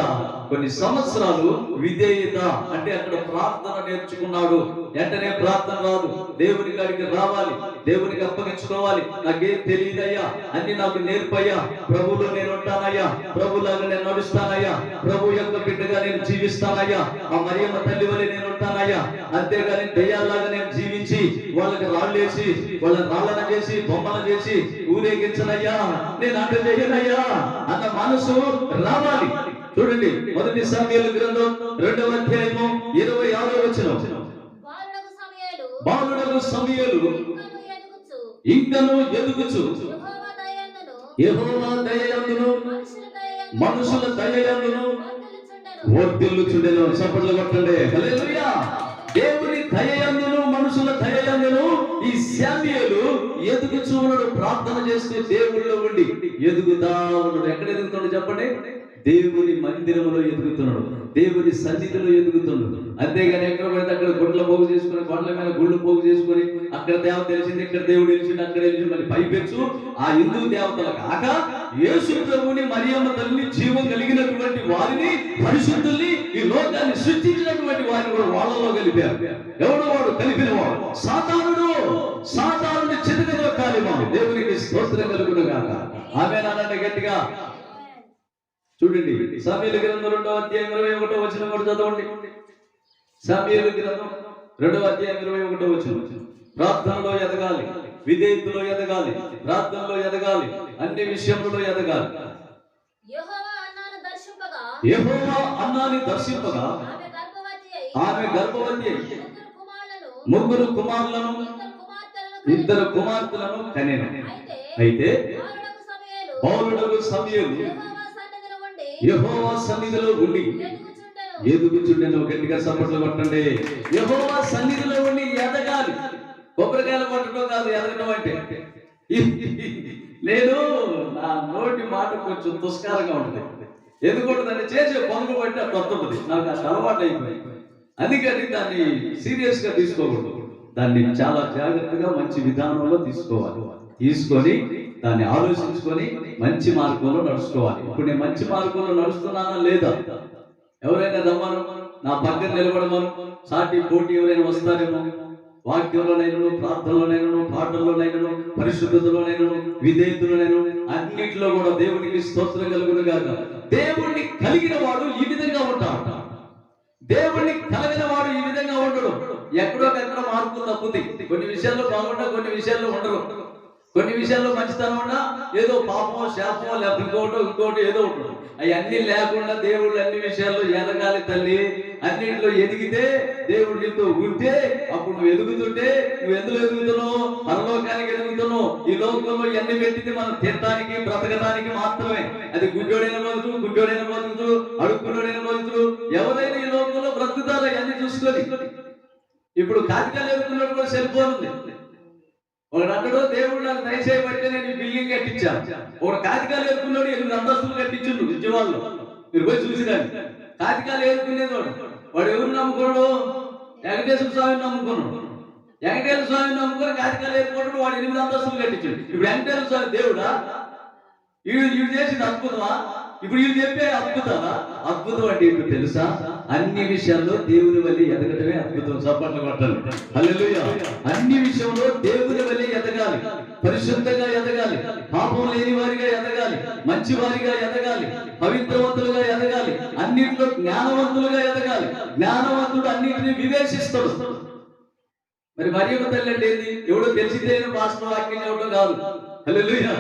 కొన్ని సంవత్సరాలు విధేయత అంటే అక్కడ ప్రార్థన నేర్చుకున్నాడు. వెంటనే ప్రార్థన రాదు. దేవుని కాడికి రావాలి, దేవునికి అప్పగించుకోవాలి. నాకేం తెలియదయ్యా, అన్ని నాకు నేర్పయ్యా, ప్రభులో నేను ఉంటానయ్యా, ప్రభులాగా నేను నడుస్తానయ్యా, ప్రభు యొక్క బిడ్డగా నేను జీవిస్తానయ్యా, ఆ మరియమ్మ తల్లి వలె నేను ఉంటానయ్యా. అంతేగాని దయ్యాల్లాగా నేను జీవించి వాళ్ళకి రాళ్ళేసి వాళ్ళని రాళ్ళన చేసి బొమ్మలు చేసి ఊరేగించనయ్యా, నేను అంత చేయనయ్యా అన్న మనసు రావాలి. చూడండి, మొదటి సమూయేలు గ్రంథం 2వ అధ్యాయము 26వ వచనం. బాలుడగు సమూయేలు ఇంకను ఎదుగుచు యెహోవా దయయందును మనుషుల దయయందును వర్ధిల్లుచుండెను. చప్పట్లు కొట్టండి. హల్లెలూయా. దేవుని దయయందును మనుషుల దయయందును ఈ శామ్యూయేలు ఎదుగుచూ ఉన్నాడు. ప్రార్థన చేస్తూ దేవుళ్ళో ఉండి ఎదుగుతా ఉన్నాడు. ఎక్కడ ఎదుగుతాడు చెప్పండి? దేవుని మందిరంలో ఎదుగుతున్నాడు, దేవుని సన్నిధిలో ఎదుగుతున్నాడు. అంతేగాని ఎక్కడ పడితే అక్కడ గుడ్ల పోగు చేసుకుని, కొండల మీద గుళ్ళు పోగు చేసుకుని, అక్కడ దేవత తెలిసింది, ఇక్కడ దేవుడు తెలిసింది, అక్కడ తెలిసింది, మళ్ళీ పైపెచ్చు ఆ హిందూ దేవతలు కాక యేసు ప్రభుని మరియమ్మ తల్లిని జీవం కలిగినటువంటి వారిని, పరిశుద్ధుల్ని, ఈ లోకాన్ని సృష్టించినటువంటి వారిని కూడా వాళ్ళలో కలిపారు. ఎవడు వాడు? కలిపిన వాడు సాతానుడు. సాతానుని చితకలో కాలిమాడు. దేవునికి స్తోత్రం కలుగును గాక. ఆమేన్ అనండి గట్టిగా. చూడండి, సమూయేలు గ్రంథం 2వ అధ్యాయం 21వ వచనం కూడా చదవండి. సమూయేలు గ్రంథం 2వ అధ్యాయం 21వ వచనం. ప్రార్థనలో ఎదగాలి, విధేయతలో ఎదగాలి, ప్రార్థనలో ఎదగాలి, అన్ని విషయంలో ఎదగాలి. యెహోవా అన్నాను దర్శింపగా ఆమె గర్భవతి అయి ముగ్గురు కుమారులను 2 కుమార్తెలను కనెను. అయితే బౌలుడగు సమూయేలు యెహోవా సన్నిధిలో ఉండి ఎదుగుచుండెను. గట్టిగా సపోర్ట్లు కొట్టండి. యెహోవా సన్నిధిలో ఉండి ఎదగాలి. కొబ్బరికాయలు కొట్టడం కాదు ఎదగడం అంటే. నేను నా నోటి మాట కొంచెం తుస్కారంగా ఉంటుంది. ఎందుకుంటుందని చేసే పనులు బట్టి అది వస్తుంటుంది. నాకు అది అలవాటు అయిపోయింది. అందుకని దాన్ని సీరియస్ గా తీసుకోకూడదు. దాన్ని చాలా జాగ్రత్తగా మంచి విధానంలో తీసుకోవాలి. తీసుకొని దాన్ని ఆలోచించుకొని మంచి మార్గంలో నడుచుకోవాలి. ఇప్పుడు నేను మంచి మార్గంలో నడుస్తున్నానా లేదా? ఎవరైనా రమ్మను, నా పక్కన నిలబడమను, సాటి పోటీ ఎవరైనా వస్తారేమో, వాక్యంలోనైనా, ప్రార్థనలోనైనా, పాటల్లోనైనా, పరిశుద్ధతలోనైనా, విధేయతలోనైనా, అన్నింటిలో కూడా దేవునికి స్తోత్రం కలుగును గాక. దేవుణ్ణి కలిగిన వాడు ఈ విధంగా ఉంటాడు. దేవుణ్ణి కలిగిన వాడు ఈ విధంగా ఉండడు. ఎక్కడోకెక్కడ మార్పులు తప్పుతాయి. కొన్ని విషయాల్లో బాగుంటా, కొన్ని విషయాల్లో ఉండరు. కొన్ని విషయాల్లో మంచితనం ఉన్నా ఏదో పాపమో శాపమో లేకపోతే ఇంకోటి ఏదో ఉంటుంది. అవన్నీ లేకుండా దేవుడు అన్ని విషయాల్లో ఎదగాలి తల్లి. అన్నింటిలో ఎదిగితే దేవుడు నీతో ఉంటే అప్పుడు నువ్వు ఎదుగుతుంటే, నువ్వు ఎందులో ఎదుగుతున్నావు? పరలోకానికి ఎదుగుతున్నావు. ఈ లోకంలో ఎన్ని పెట్టింది మనం తినడానికి, బ్రతకడానికి మాత్రమే. అది గుడ్డోడైన బతుకుతుడు, అడుక్కుడైన బతుకుతుడు, ఎవరైనా ఈ లోకంలో బ్రతుకుతారో అన్ని చూసుకొని. ఇప్పుడు కాటికాలు ఎదుగుతున్నాడు కూడా సెల్ ఫోన్ ఉంది. ఒకడు అంటాడు, దేవుడు నాకు దయచేయబట్టే నేను బిల్డింగ్ కట్టించాను. ఒకడు కాటికాలు ఎదుర్కొన్నాడు 8 అంతస్తులు కట్టించుండు విజయవాడలో. మీరు పోయి చూసిరండి. కాటికాలు ఎదుర్కొనేవాడు వాడు ఎవరు నమ్ముకున్నాడు? వెంకటేశ్వర స్వామిని నమ్ముకున్నాడు. వెంకటేశ్వర స్వామిని నమ్ముకొని కాటికాలు ఎదుర్కొన్నాడు. వాడు 8 అంతస్తులు కట్టించాడు. ఇప్పుడు వెంకటేశ్వర స్వామి దేవుడా? వీడు చేసింది అద్భుతమా? ఇప్పుడు వీళ్ళు చెప్పే అద్భుతాలా? అద్భుతం అంటే ఏంటో తెలుసా? అన్ని విషయాల్లో దేవుని వల్ల ఎదగటమే అద్భుతం. చప్పట్లు కొట్టాలి. హల్లెలూయా. అన్ని విషయంలో దేవుని వల్ల ఎదగాలి, పరిశుద్ధంగా ఎదగాలి, పాపం లేని వారిగా ఎదగాలి, మంచి వారిగా ఎదగాలి, పవిత్రవంతులుగా ఎదగాలి, అన్నింటిలో జ్ఞానవంతులుగా ఎదగాలి. జ్ఞానవంతుడు అన్నింటినీ వివేచిస్తాడు. మరి మరియమ్మ తల్లి అంటే ఏంది? ఎవడో తెలిసిందే భాషలో వాక్యం ఇవ్వడం కాదు. హల్లెలూయా.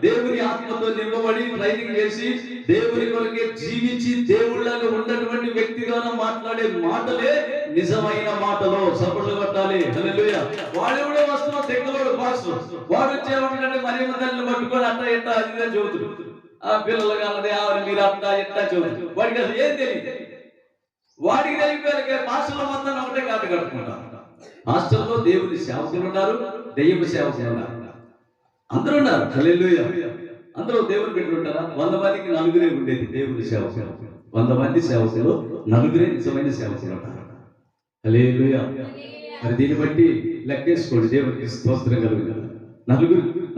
దేవుని ఆత్మతో నింపబడి ట్రైనింగ్ చేసి దేవుని కొరకే జీవించి దేవుళ్ళగా ఉన్నటువంటి వ్యక్తిగా మాట్లాడే మాటలే నిజమైన మాటలు. సపోర్ట్లు కొట్టాలి. హల్లెలూయా. వాడెవడో వస్తున్నా తెక్కలోడు భాష వాడు వచ్చేవాడంటే మరియమ్మ తల్లిని పట్టుకొని అట్ట ఎట్టా అదిగా చెబుతుడు. ఆ పిల్లలు కాలదే ఆవిడ మీరు అట్టా ఎట్టా చెబుతుడు. వాడికి అసలు ఏం తెలియదు. వాడికి తెలియక భాషలో మొత్తం ఒకటే కాట కట్టుకుంటారు. హాస్టల్లో దేవుని సేవకులు ఉన్నారు, దెయ్యపు సేవకులు ఉన్నారు, అందరూ ఉన్నారు. హల్లెలూయా. అందరూ దేవుని బిడ్డలు ఉంటారా? 100 మందికి 4 ఉండేది దేవుని సేవకులు. 100 మంది సేవకులు 4 నిజమైన సేవకులు ఉంటారు. హల్లెలూయా. మరి దీన్ని బట్టి లెక్కేసుకోండి. దేవునికి స్తోత్రం కలుగుతుంది. 4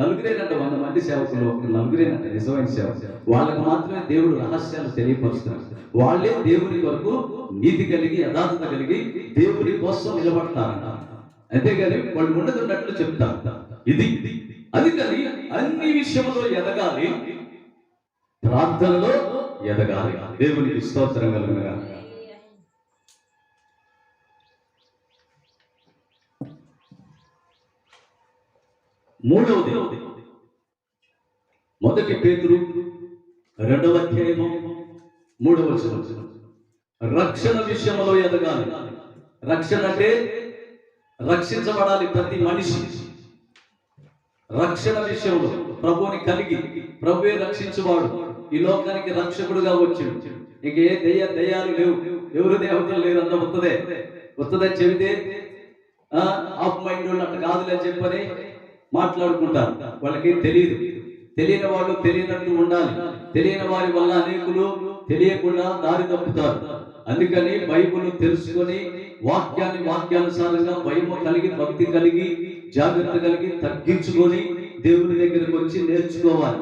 100 మంది సేవకులు 4 నిజమైన సేవకులు. వాళ్ళకు మాత్రమే దేవుడు రహస్యాలు తెలియపరుస్తున్నారు. వాళ్ళే దేవుని వరకు నీతి కలిగి, యథార్థత కలిగి దేవుని కోసం నిలబడతారంట. అంతేగాని వాళ్ళు ఉండదున్నట్లు చెప్తారు. ఇది అందుకని అన్ని విషయంలో ఎదగాలి, ప్రార్థనలో ఎదగాలి. దేవునికి స్తోత్రం కలుగునుగా. మూడవది, 1 పేతురు 2వ అధ్యాయము 3వ వచనం. రక్షణ విషయంలో ఎదగాలి. రక్షణ అంటే రక్షించబడాలి ప్రతి మనిషి. రక్షణ విషయంలో ప్రభువుని కలిగి ప్రభువే రక్షించువాడు. ఈ లోకానికి రక్షకుడుగా వచ్చాడు. ఇక ఏ దయ్యాలు లేవు, ఎవరు దేవతలు లేరు. అంత వస్తుందని చెబితే ఆఫ్ మైండ్ వాళ్ళు అట్లా కాదులే అని చెప్పని మాట్లాడుకుంటారు. వాళ్ళకి తెలియని వాళ్ళు తెలియనట్టు ఉండాలి. తెలియని వారి వల్ల అనేకులు తెలియకుండా దారి తప్పుతారు. అందుకని బైబిల్ తెలుసుకొని వాక్యానుసారంగా భయము కలిగి, భక్తి కలిగి, జాగ్రత్త కలిగి, తగ్గించుకొని దేవుని దగ్గరకు వచ్చి నేర్చుకోవాలి.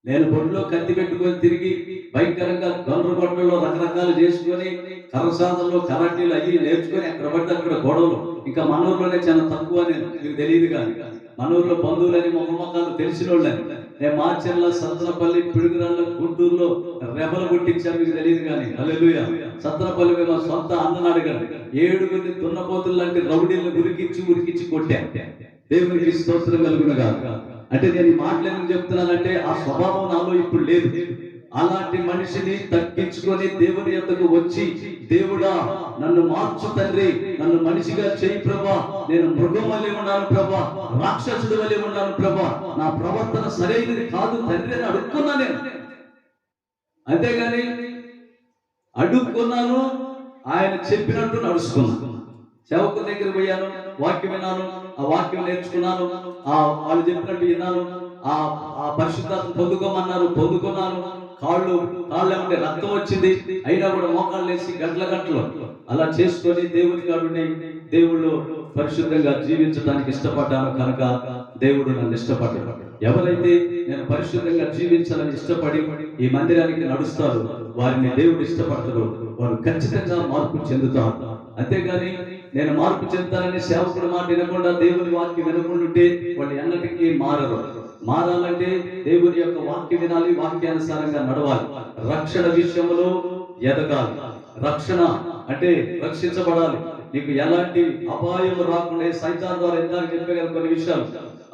నేను బొడ్లో కత్తి పెట్టుకొని తిరిగి భయంకరంగా గొండ్ర బొడ్లలో రకరకాలు చేసుకొని కరసాదల్లో కరాటీలు అయ్యి నేర్చుకొని అక్కడ పడితే అక్కడ గొడవలు. ఇంకా మన ఊర్లోనే చాలా తక్కువ అని మీకు తెలియదు. కానీ మన ఊర్లో బంధువులని మొహమ్మకాలు తెలిసిన వాళ్ళని నేను మార్చెల్ల, సత్తనపల్లి, పిడుగురాళ్ళ, గుంటూరులో రెబలు కొట్టించాను. మీకు తెలియదు. కానీ హల్లెలూయా. సత్తనపల్లి మేము సొంత అన్నను అడగండి. 7 దున్నపోతులు లాంటి రౌడీలను ఉరికించి కొట్టాను. దేవునికి స్తోత్రం కలుగునుగా. అంటే నేను ఈ మాటలు ఎందుకు చెప్తున్నానంటే ఆ స్వభావం నాలో ఇప్పుడు లేదు. అలాంటి మనిషిని తగ్గించుకొని దేవుని యొద్దకు వచ్చి, దేవుడా నన్ను మార్చు తండ్రి, నన్ను మనిషిగా చేయి ప్రభా, నేను మృగం వల్లే ఉన్నాను ప్రభా, రాక్షసుడి వల్లే ఉన్నాను ప్రభా, నా ప్రవర్తన సరైనది కాదు తండ్రి అని అడుక్కున్నా నేను. అంతేగాని అడుక్కున్నాను, ఆయన చెప్పినట్టు నడుచుకున్నాను. సేవకుల దగ్గర పోయాను, వాక్యం విన్నాను, ఆ వాక్యం నేర్చుకున్నాను, వాళ్ళు చెప్పినట్టు విన్నాను, ఆ పరిశుద్ధాత్మ పొందుకున్నాను. కాళ్ళు ఏమంటే రక్తం వచ్చింది, అయినా కూడా మోకాళ్ళు వేసి గంటలు అలా చేసుకొని దేవుని కాబట్టి దేవుళ్ళు పరిశుద్ధంగా జీవించడానికి ఇష్టపడ్డాను కనుక దేవుడు నన్ను ఇష్టపడ్డాడు. ఎవరైతే నేను పరిశుద్ధంగా జీవించాలని ఇష్టపడి ఈ మందిరానికి నడుస్తారో వారిని దేవుడు ఇష్టపడతాడు, వారు ఖచ్చితంగా మార్పు చెందుతారు. అంతేగాని నేను మార్పు చెందుతానని సేవకుడు మాట వినకుండా దేవుని వాక్యం వినకుండాంటే వాళ్ళు ఎన్నటికీ మారరు. మారాలంటే దేవుని యొక్క వాక్యం వినాలి, వాక్యానుసారంగా నడవాలి, రక్షణ విషయంలో ఎదగాలి. రక్షణ అంటే రక్షించబడాలి. నీకు ఎలాంటి అపాయం రాకుండా సైతాన్ ద్వారా ఎంత చెప్పే కదా కొన్ని విషయాలు,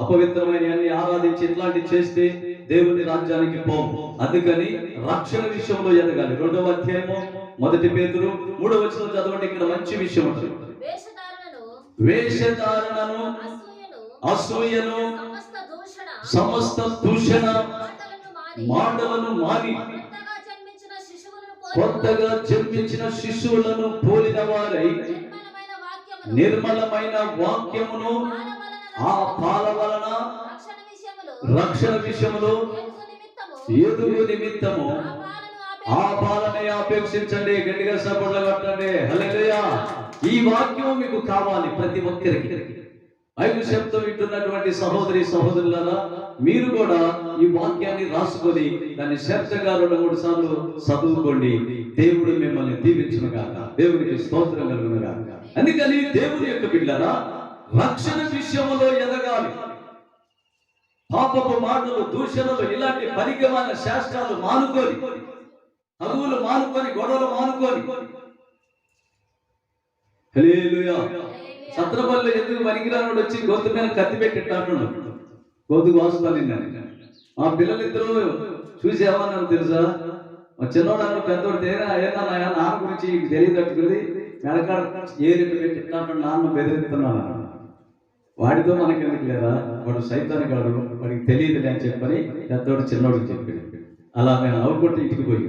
అపవిత్రమైన అన్ని ఆరాధించి ఇట్లాంటివి చేస్తే దేవుని రాజ్యానికి పోము. అందుకని రక్షణ విషయంలో ఎదగాలి. 2వ అధ్యాయము 1 పేతురు 3వ వచనం చదవండి. ఇక్కడ మంచి విషయం ఉంటుంది. వేషధారణను, అసూయను, సమస్త దూషణ మాటలను మాని కొత్తగా జన్మించిన శిశువులను పోలిన వారై నిర్మలమైన వాక్యమును ఆ పాల వలన రక్షణ విషయములో ఎదుగు నిమిత్తము ఆ పాలనే అపేక్షించండి. గట్టిగా సపోర్ట్లు కట్టండి. హల్లెలూయా. ఈ వాక్యం మీకు కావాలి ప్రతి ఒక్కరికి. బైబిల్ శబ్దం వింటున్నటువంటి సహోదరి సహోదరులారా, మీరు కూడా ఈ వాక్యాన్ని రాసుకొని దాన్ని శ్రద్ధగా 2-3 సార్లు చదువుకోండి. దేవుడు మిమ్మల్ని దీవించును గాక. దేవునికి స్తోత్రం కలుగును గాక. అందుకని దేవుని యొక్క బిడ్డలారా, రక్షణ విషయంలో ఎదగాలి. పాపపు మాటలు, దూషణలు, ఇలాంటి పరిగమైన శాస్త్రాలు మానుకొని, తగువులు మానుకొని, గొడవలు మానుకొని. హల్లెలూయా. సత్రపల్లి ఎందుకు పనికిరానుడు వచ్చి గొంతు మీద కత్తి పెట్టిట్టాడు, గొంతుకు వాస్తాను నేను. మా పిల్లలిద్దరూ చూసి ఏమన్నాను తెలుసా, మా చిన్నోడు అన్న పెద్దోడు తేరా ఏనా నాన్న గురించి తెలియదట్టుకుంది, మెడకాడ ఏరిట్టు పెట్టిట్టాడు, నాన్న బెదిరిస్తున్నాను. వాడితో మనకెందుకు లేదా, వాడు సైతాన్ని కాడు, వాడికి తెలియదులే అని చెప్పని పెద్దోడు చిన్నోడికి చెప్పాడు. అలా మేము నవ్వుకుంటూ ఇంటికి పోయి